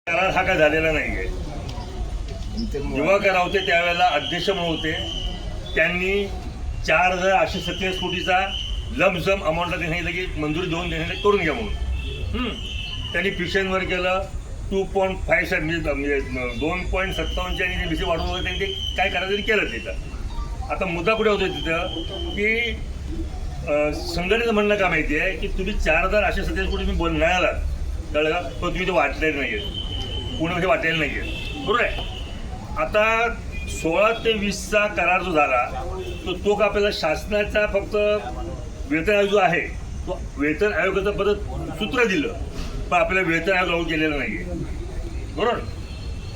करार हा काय झालेला नाहीये. जेव्हा करार होते त्यावेळेला अध्यक्ष म्हणून होते, त्यांनी 4,827 कोटीचा लमसम अमाऊंटला त्यांनी सांगितलं की मंजुरी देऊन देण्यासाठी करून घ्या म्हणून. त्यांनी फिक्शनवर केलं 2.57 म्हणजे 2.57च्या आणि BC वाढवून वगैरे त्यांनी ते काय करायचं तरी केलं तिथं. आता मुद्दा कुठे होतो तिथं की संघटनेचं म्हणणं का माहिती आहे की तुम्ही 4,827 कोटी तुम्ही मिळालात कळलं का, पण तुम्ही ते वाटलेलं नाही आहे, पुण्यामध्ये वाटलेलं नाही आहे, बरोबर आहे. आता 16 ते 20चा करार जो झाला तो का आपल्याला शासनाचा फक्त वेतन आयोग जो आहे तो वेतन आयोगाचं परत सूत्र दिलं, पण आपल्याला वेतन आयोग लागू केलेलं नाही आहे, बरोबर.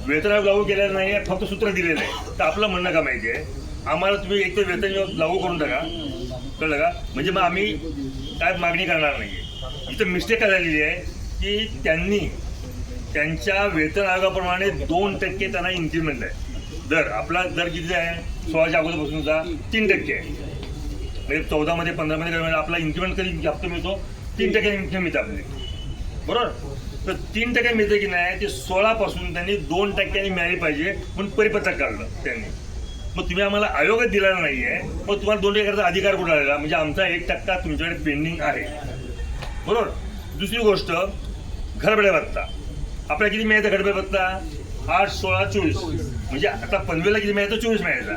वेतन आयोग लागू केलेलं नाही आहे, फक्त सूत्र दिलेलं आहे. तर आपलं म्हणणं का माहिती आहे, आम्हाला तुम्ही एक तर वेतन लागू करून टाका, कळलं का, म्हणजे मग आम्ही काय मागणी करणार नाही आहे. इथं मिस्टेक काय झालेली आहे की त्यांनी त्यांच्या वेतन आयोगाप्रमाणे 2% त्यांना इन्क्रिमेंट आहे. दर आपला दर किती आहे 16च्या अगोदरपासूनचा 3% आहे. म्हणजे 14मध्ये 15मध्ये आपला इन्क्रिमेंट कधी जास्त मिळतो 3% इन्क्रिमेंट मिळतं आपली, बरोबर. तर 3% मिळतं की नाही, ते 16पासून त्यांनी 2% मिळाली पाहिजे म्हणून परिपत्रक काढलं त्यांनी. मग तुम्ही आम्हाला आयोगच दिलेला नाही आहे, मग तुम्हाला 2% करायचा अधिकार कुठं आलेला, म्हणजे आमचा 1% तुमच्याकडे पेंडिंग आहे, बरोबर. दुसरी गोष्ट घरभाडे भत्ता आपल्याला किती मिळायचा घरभाडे भत्ता 8, 16, 24 म्हणजे आता पनवेलला किती मिळायचं 24 मिळायचा,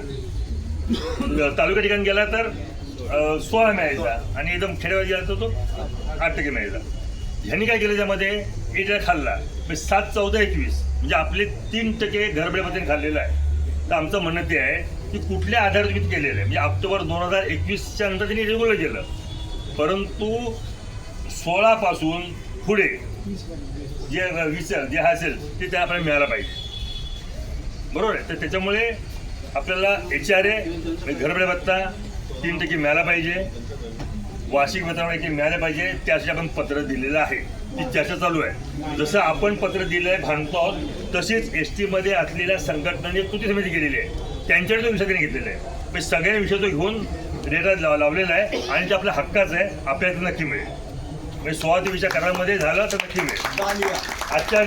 तालुका ठिकाणी गेला तर 16 मिळायचा आणि एकदम खेडेगावात गेला तर तो 8% मिळायचा. ह्यांनी काय केलं त्यामध्ये 1 खाल्ला म्हणजे 7, 14, 21 म्हणजे आपले 3% घरभाडे भत्त्याने खाल्लेलं आहे. तर आमचं म्हणणं ते आहे की कुठल्या आधार तुम्ही केलेलं आहे, म्हणजे ऑक्टोबर 2021च्या नंतर त्यांनी रेग्युलर केलं, परंतु 16पासून पुढे जे जे असेल ते त्या आपल्याला मिळायला पाहिजे, बरोबर आहे. तर त्याच्यामुळे आपल्याला HRA घरभाडे भत्ता 3% मिळाला पाहिजे, वार्षिक वेतनावर मिळाले पाहिजे, त्यासाठी आपण पत्र दिलेलं आहे. ती चर्चा चालू आहे. जसं आपण पत्र दिलं आहे भांडतो आहोत तसेच STमध्ये असलेल्या संघटनांनी कृती समिती केलेली आहे, त्यांच्याकडे तो विषय त्यांनी घेतलेला आहे. म्हणजे सगळ्या विषय तो घेऊन रेटा लावलेला आहे आणि ते आपल्या हक्काचं आहे, आपल्याला नक्की मिळेल. म्हणजे 16 ते 20च्या करारामध्ये झालं तर नक्की मिळेल. आजच्या